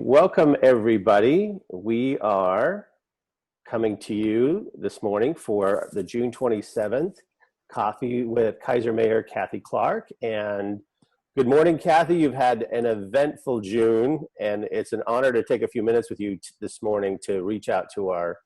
welcome everybody. We are coming to you this morning for the June 27th Coffee with Kaiser Mayor Cathy Clark. And good morning, Cathy. You've had an eventful June, and it's an honor to take a few minutes with you this morning to reach out to our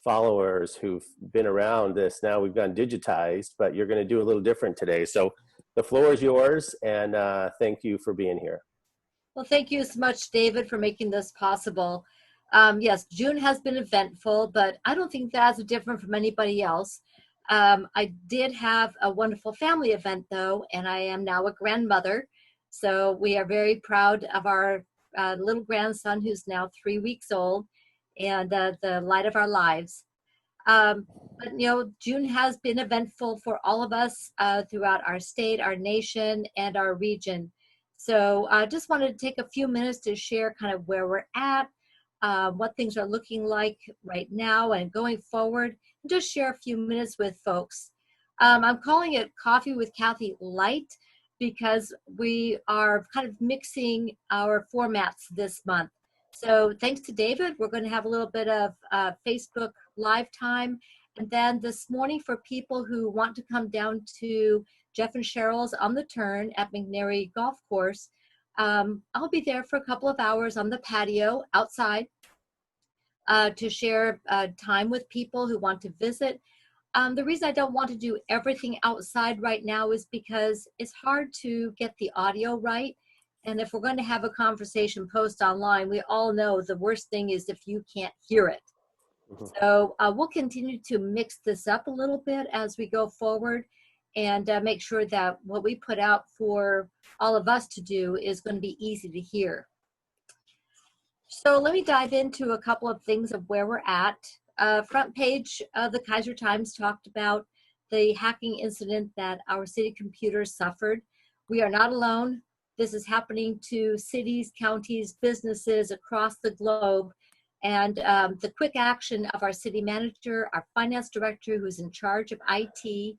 followers who've been around this. Now we've gone digitized, but you're going to do a little different today. So the floor is yours, and thank you for being here. Well, thank you so much, David, for making this possible. Yes, June has been eventful, but I don't think that's different from anybody else. I did have a wonderful family event, though, and I am now a grandmother. So we are very proud of our little grandson, who's now 3 weeks old, and the light of our lives. But, you know, June has been eventful for all of us throughout our state, our nation, and our region. So I just wanted to take a few minutes to share kind of where we're at, what things are looking like right now and going forward, and just share a few minutes with folks. I'm calling it Coffee with Cathy Light because we are kind of mixing our formats this month. So thanks to David, we're going to have a little bit of Facebook Live time. And then this morning, for people who want to come down to Jeff and Cheryl's on the Turn at McNary Golf Course, I'll be there for a couple of hours on the patio outside to share time with people who want to visit. The reason I don't want to do everything outside right now is because it's hard to get the audio right. And if we're going to have a conversation post online, we all know the worst thing is if you can't hear it. So we'll continue to mix this up a little bit as we go forward and make sure that what we put out for all of us to do is going to be easy to hear. So let me dive into a couple of things of where we're at. Front page of the Kaiser Times talked about the hacking incident that our city computers suffered. We are not alone. This is happening to cities, counties, businesses across the globe. And the quick action of our city manager, our finance director who's in charge of IT,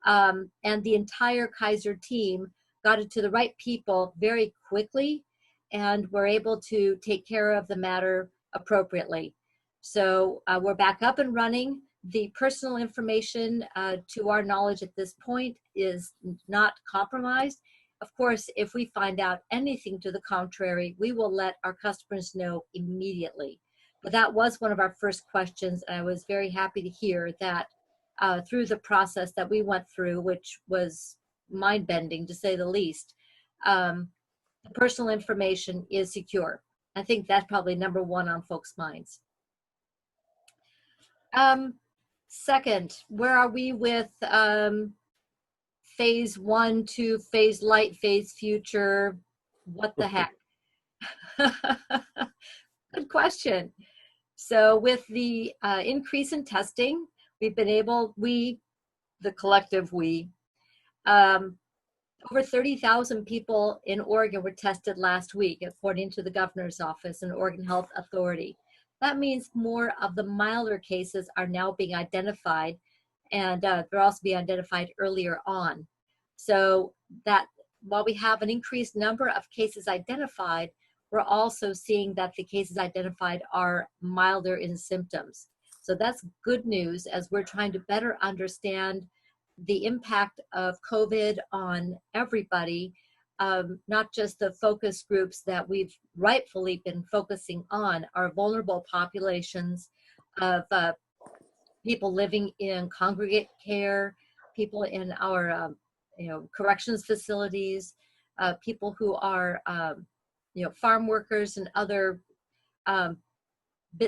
and the entire Kaiser team got it to the right people very quickly and were able to take care of the matter appropriately. So we're back up and running. The personal information, to our knowledge at this point, is not compromised. Of course, if we find out anything to the contrary, we will let our customers know immediately. But that was one of our first questions, and I was very happy to hear that through the process that we went through, which was mind-bending to say the least, the personal information is secure. I think that's probably number one on folks' minds. Second, where are we with phase 1, 2, phase light, phase future? What the heck? Good question. So with the increase in testing, we've been able, the collective we, over 30,000 people in Oregon were tested last week, according to the governor's office and Oregon Health Authority. That means more of the milder cases are now being identified, and they're also being identified earlier on. So that while we have an increased number of cases identified, we're also seeing that the cases identified are milder in symptoms. So that's good news as we're trying to better understand the impact of COVID on everybody, not just the focus groups that we've rightfully been focusing on, our vulnerable populations of people living in congregate care, people in our corrections facilities, people who are farm workers and other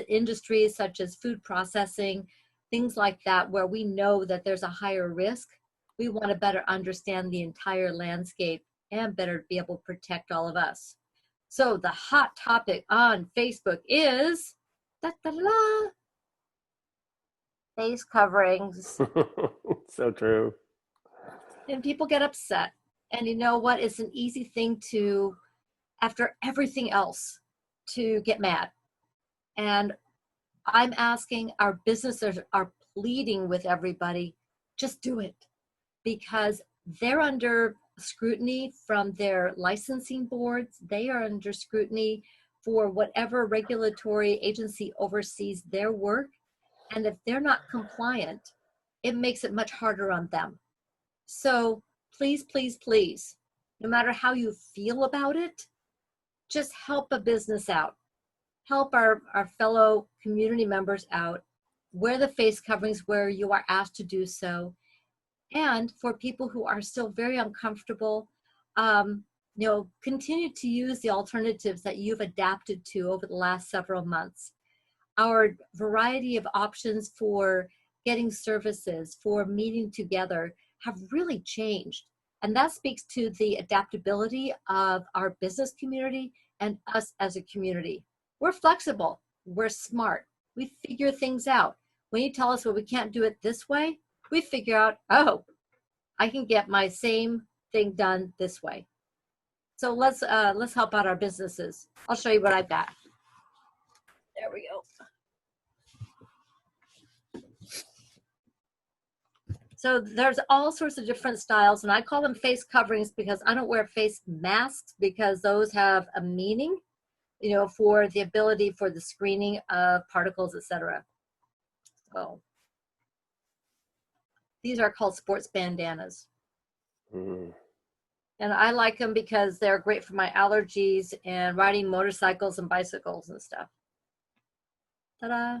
industries such as food processing, things like that, where we know that there's a higher risk. We want to better understand the entire landscape and better be able to protect all of us. So the hot topic on Facebook is face coverings. So true. And people get upset. And you know what? It's an easy thing to, after everything else, to get mad. And I'm asking, our businesses are pleading with everybody, just do it. Because they're under scrutiny from their licensing boards. They are under scrutiny for whatever regulatory agency oversees their work. And if they're not compliant, it makes it much harder on them. So please, please, please, no matter how you feel about it, just help a business out. Help our fellow community members out. Wear the face coverings where you are asked to do so. And for people who are still very uncomfortable, continue to use the alternatives that you've adapted to over the last several months. Our variety of options for getting services, for meeting together, have really changed. And that speaks to the adaptability of our business community and us as a community. We're flexible, we're smart, we figure things out. When you tell us, well, we can't do it this way, we figure out, oh, I can get my same thing done this way. So let's help out our businesses. I'll show you what I've got. There we go. So there's all sorts of different styles, and I call them face coverings because I don't wear face masks, because those have a meaning, for the ability for the screening of particles, etc. So these are called sports bandanas. And I like them because they're great for my allergies and riding motorcycles and bicycles and stuff. Ta-da!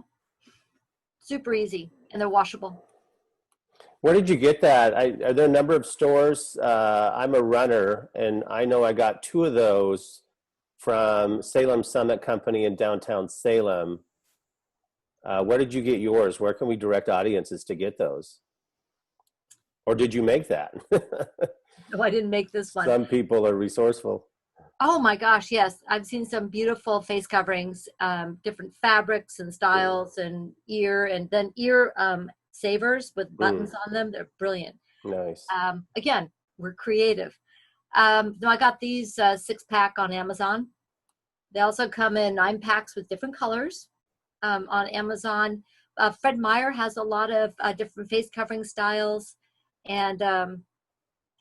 Super easy, and they're washable. Where did you get that? Are there a number of stores? I'm a runner, and I know I got 2 of those from Salem Summit Company in downtown Salem. Where did you get yours? Where can we direct audiences to get those? Or did you make that? No, I didn't make this one. Some people are resourceful. Oh my gosh, yes. I've seen some beautiful face coverings, different fabrics and styles, and ear savers with buttons on them. They're brilliant. Nice. Again, we're creative. I got these 6-pack on Amazon. They also come in 9-packs with different colors on Amazon. Fred Meyer has a lot of different face covering styles, and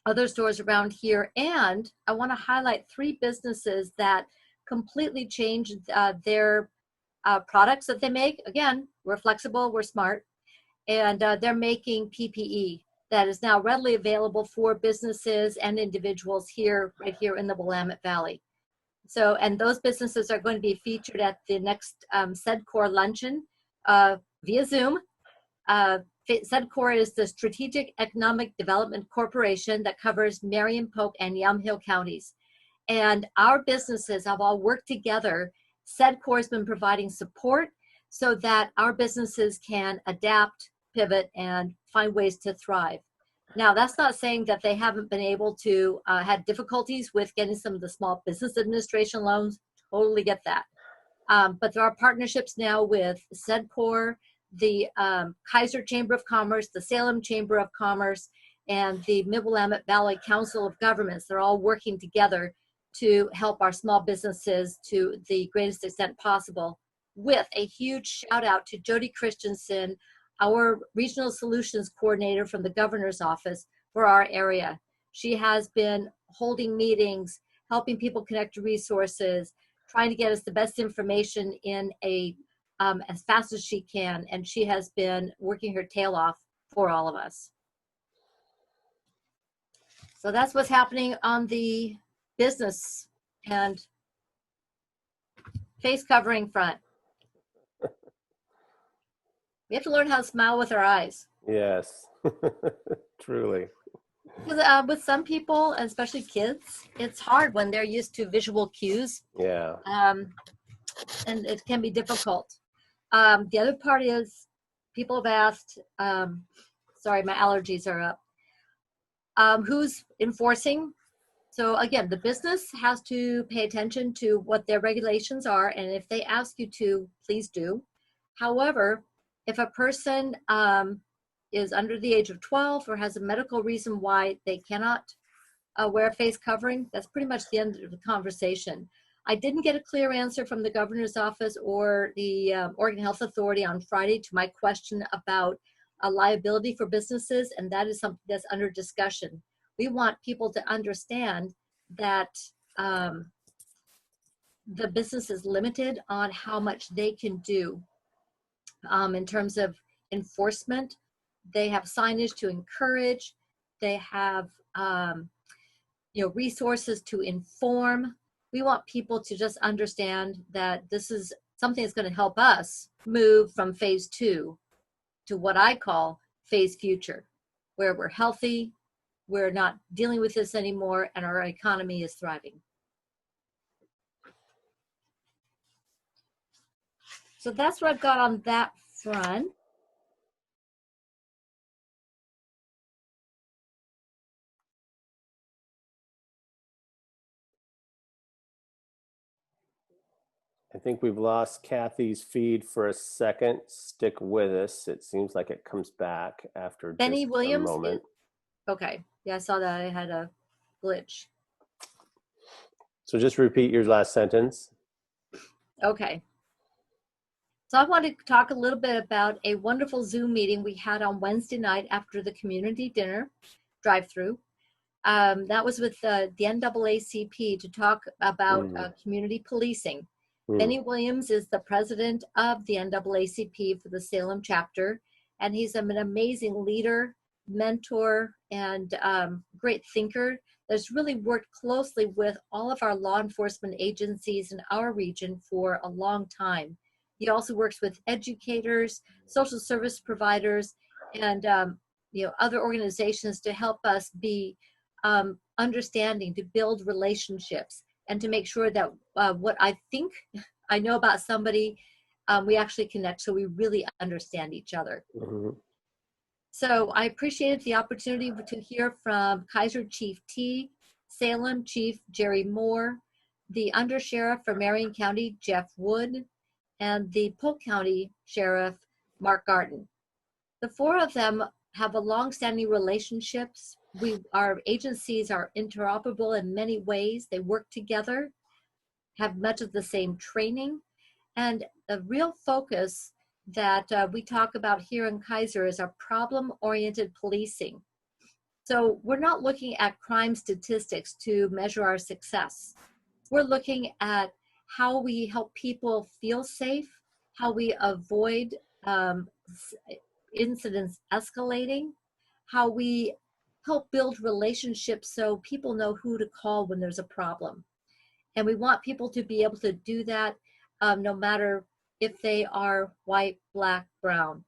other stores around here. And I want to highlight 3 businesses that completely changed their products that they make. Again, we're flexible, we're smart, and they're making PPE that is now readily available for businesses and individuals right here in the Willamette Valley. So, and those businesses are going to be featured at the next SEDCOR luncheon via Zoom. SEDCOR is the Strategic Economic Development Corporation that covers Marion, Polk, and Yamhill counties. And our businesses have all worked together. SEDCOR has been providing support so that our businesses can adapt, pivot, and find ways to thrive. Now, that's not saying that they haven't been able to had difficulties with getting some of the Small Business Administration loans. Totally get that. But there are partnerships now with SEDCOR, the Kaiser Chamber of Commerce, the Salem Chamber of Commerce, and the Mid-Willamette Valley Council of Governments. They're all working together to help our small businesses to the greatest extent possible, with a huge shout out to Jody Christensen, our Regional Solutions Coordinator from the Governor's Office for our area. She has been holding meetings, helping people connect to resources, trying to get us the best information in as fast as she can, and she has been working her tail off for all of us. So that's what's happening on the business and face covering front. We have to learn how to smile with our eyes. Yes, truly. With some people, especially kids, it's hard when they're used to visual cues. Yeah. And it can be difficult. The other part is people have asked, sorry, my allergies are up. Who's enforcing? So again, the business has to pay attention to what their regulations are, and if they ask you to, please do. However, if a person is under the age of 12 or has a medical reason why they cannot wear a face covering, that's pretty much the end of the conversation. I didn't get a clear answer from the governor's office or the Oregon Health Authority on Friday to my question about a liability for businesses, and that is something that's under discussion. We want people to understand that the business is limited on how much they can do in terms of enforcement. They have signage to encourage. They have resources to inform. We want people to just understand that this is something that's going to help us move from phase 2 to what I call phase future, where we're healthy, we're not dealing with this anymore, and our economy is thriving. So that's what I've got on that front. I think we've lost Cathy's feed for a second. Stick with us. It seems like it comes back after Benny just a Williams moment. Okay. Yeah, I saw that. I had a glitch. So just repeat your last sentence. Okay. So I want to talk a little bit about a wonderful Zoom meeting we had on Wednesday night after the community dinner drive-through. That was with the NAACP to talk about community policing. Benny Williams is the president of the NAACP for the Salem chapter, and he's an amazing leader, mentor, and great thinker that's really worked closely with all of our law enforcement agencies in our region for a long time. He also works with educators, social service providers, and other organizations to help us be understanding, to build relationships, and to make sure that what I think I know about somebody, we actually connect so we really understand each other. So I appreciated the opportunity to hear from Kaiser Chief T, Salem Chief Jerry Moore, the Undersheriff for Marion County, Jeff Wood, and the Polk County Sheriff, Mark Garten. The four of them have a long-standing relationships. Our agencies are interoperable in many ways. They work together, have much of the same training, and the real focus that we talk about here in Kaiser is our problem-oriented policing. So we're not looking at crime statistics to measure our success. We're looking at how we help people feel safe, how we avoid incidents escalating, how we help build relationships so people know who to call when there's a problem. And we want people to be able to do that no matter if they are white, black, brown.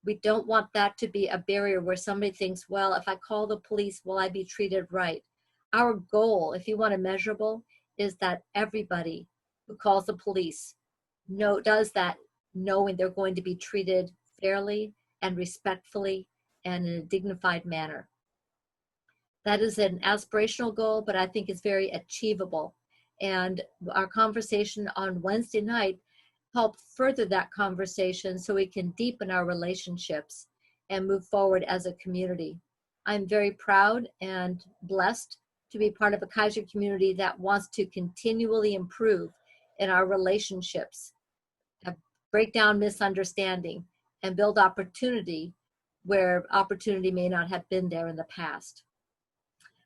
We don't want that to be a barrier where somebody thinks, well, if I call the police, will I be treated right? Our goal, if you want a measurable, is that everybody who calls the police does that knowing they're going to be treated fairly and respectfully and in a dignified manner. That is an aspirational goal, but I think it's very achievable. And our conversation on Wednesday night helped further that conversation so we can deepen our relationships and move forward as a community. I'm very proud and blessed to be part of a Kaiser community that wants to continually improve in our relationships, break down misunderstanding, and build opportunity where opportunity may not have been there in the past.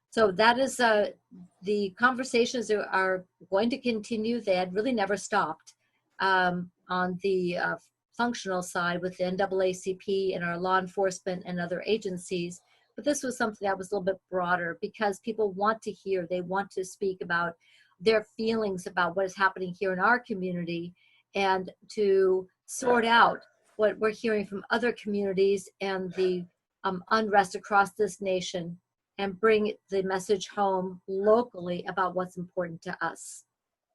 So that is the conversations are going to continue. They had really never stopped on the functional side with the NAACP and our law enforcement and other agencies. But this was something that was a little bit broader because people want to hear, they want to speak about their feelings about what is happening here in our community and to sort out what we're hearing from other communities and the unrest across this nation and bring the message home locally about what's important to us.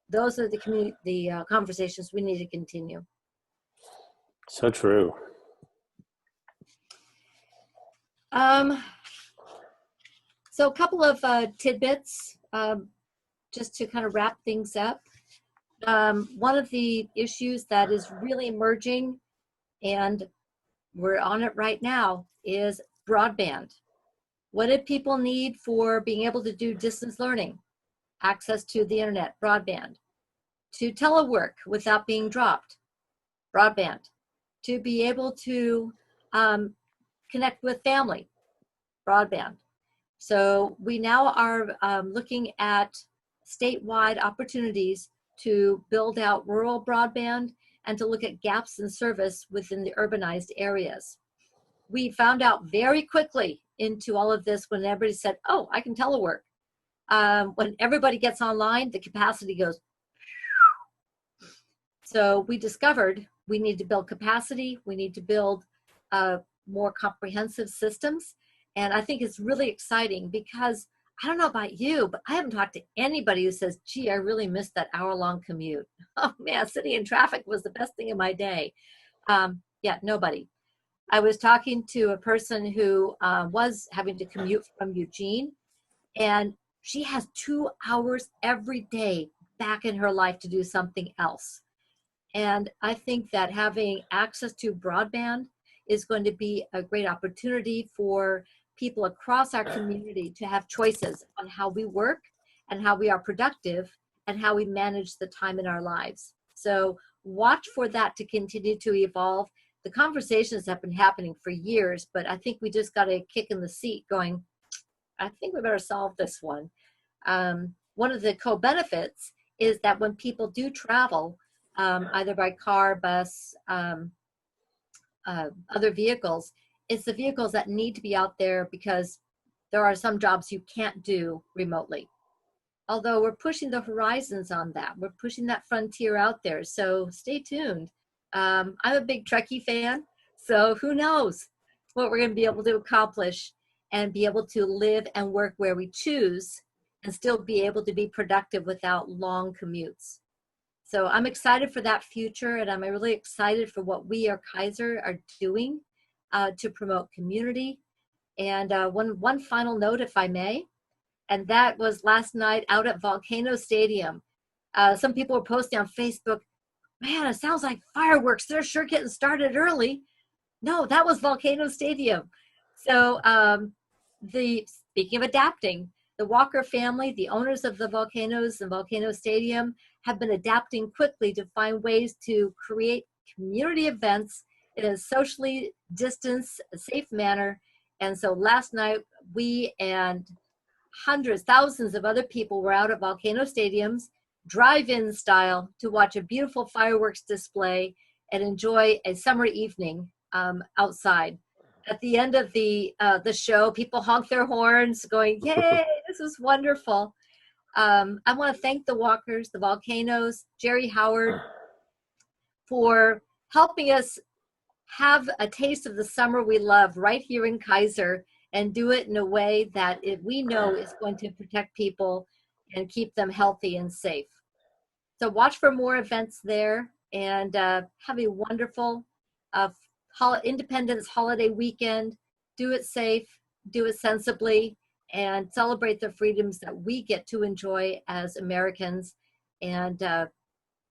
Those are the conversations we need to continue. So true. So a couple of tidbits just to kind of wrap things up. One of the issues that is really emerging, and we're on it right now, is broadband. What do people need for being able to do distance learning? Access to the internet, broadband. To telework without being dropped, broadband. To be able to connect with family, broadband. So we now are looking at statewide opportunities to build out rural broadband and to look at gaps in service within the urbanized areas. We found out very quickly into all of this when everybody said, oh, I can telework. When everybody gets online, the capacity goes. So we discovered we need to build capacity. We need to build more comprehensive systems. And I think it's really exciting because I don't know about you, but I haven't talked to anybody who says, gee, I really missed that hour-long commute. Oh man, sitting in traffic was the best thing in my day. Yeah, nobody. I was talking to a person who was having to commute from Eugene, and she has 2 hours every day back in her life to do something else. And I think that having access to broadband is going to be a great opportunity for people across our community to have choices on how we work and how we are productive and how we manage the time in our lives. So watch for that to continue to evolve. The conversations have been happening for years, but I think we just got a kick in the seat going, I think we better solve this one. One of the co-benefits is that when people do travel, either by car, bus, other vehicles, it's the vehicles that need to be out there because there are some jobs you can't do remotely. Although we're pushing the horizons on that. We're pushing that frontier out there. So stay tuned. I'm a big Trekkie fan, so who knows what we're going to be able to accomplish and be able to live and work where we choose and still be able to be productive without long commutes. So I'm excited for that future, and I'm really excited for what we or Kaiser are doing to promote community. And one final note, if I may, and that was last night out at Volcano Stadium. Some people were posting on Facebook, man, it sounds like fireworks. They're sure getting started early. No, that was Volcano Stadium. So speaking of adapting, the Walker family, the owners of the Volcanoes and Volcano Stadium, have been adapting quickly to find ways to create community events in a socially distanced, safe manner. And so last night, we and hundreds, thousands of other people were out at Volcano Stadiums, drive-in style, to watch a beautiful fireworks display and enjoy a summer evening outside. At the end of the show, people honk their horns going, yay, this is wonderful. I want to thank the Walkers, the Volcanoes, Jerry Howard, for helping us have a taste of the summer we love right here in Kaiser and do it in a way that we know is going to protect people and keep them healthy and safe. So watch for more events there, and have a wonderful Independence holiday weekend. Do it safe, do it sensibly, and celebrate the freedoms that we get to enjoy as Americans, and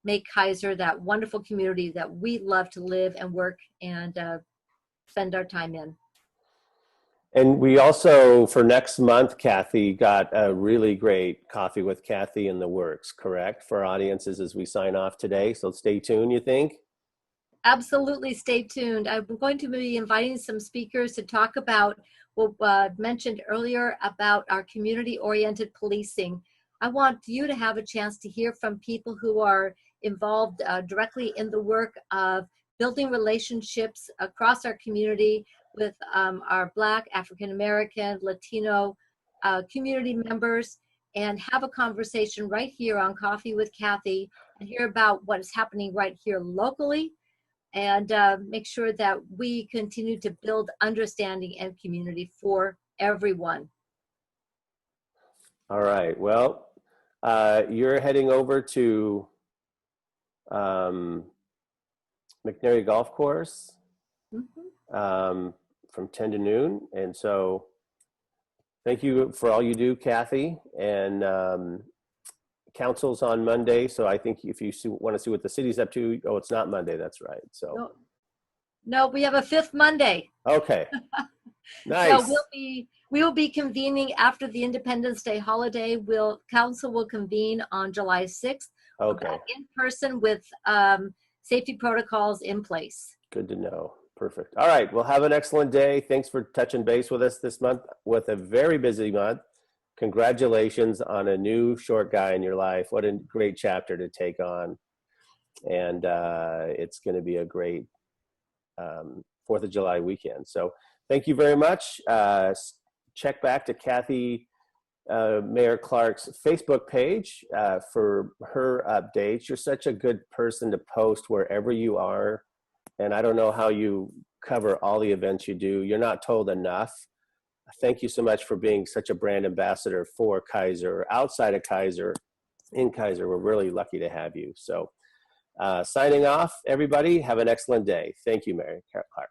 make Kaiser that wonderful community that we love to live and work and spend our time in. And we also, for next month, Cathy, got a really great Coffee with Cathy in the works, correct? For audiences as we sign off today. So stay tuned, you think? Absolutely, stay tuned. I'm going to be inviting some speakers to talk about what I mentioned earlier about our community-oriented policing. I want you to have a chance to hear from people who are involved directly in the work of building relationships across our community with our Black, African American, Latino community members, and have a conversation right here on Coffee with Cathy and hear about what is happening right here locally, and make sure that we continue to build understanding and community for everyone. All right. Well, you're heading over to McNary Golf Course from 10 to noon. And so thank you for all you do, Cathy. And council's on Monday. So I think if you want to see what the city's up to, oh, it's not Monday. That's right. So no, we have a fifth Monday. Okay. Nice. So we will be convening after the Independence Day holiday. Council will convene on July 6th. Okay. In person with safety protocols in place. Good to know. Perfect. All right. Well, have an excellent day. Thanks for touching base with us this month with a very busy month. congratulations on a new short guy in your life. What a great chapter to take on. And it's going to be a great 4th of July weekend. So thank you very much. Check back to Cathy Mayor Clark's Facebook page for her updates. You're such a good person to post wherever you are. And I don't know how you cover all the events you do. You're not told enough. Thank you so much for being such a brand ambassador for Kaiser, outside of Kaiser, in Kaiser. We're really lucky to have you. So signing off, everybody. Have an excellent day. Thank you, Mary Clark.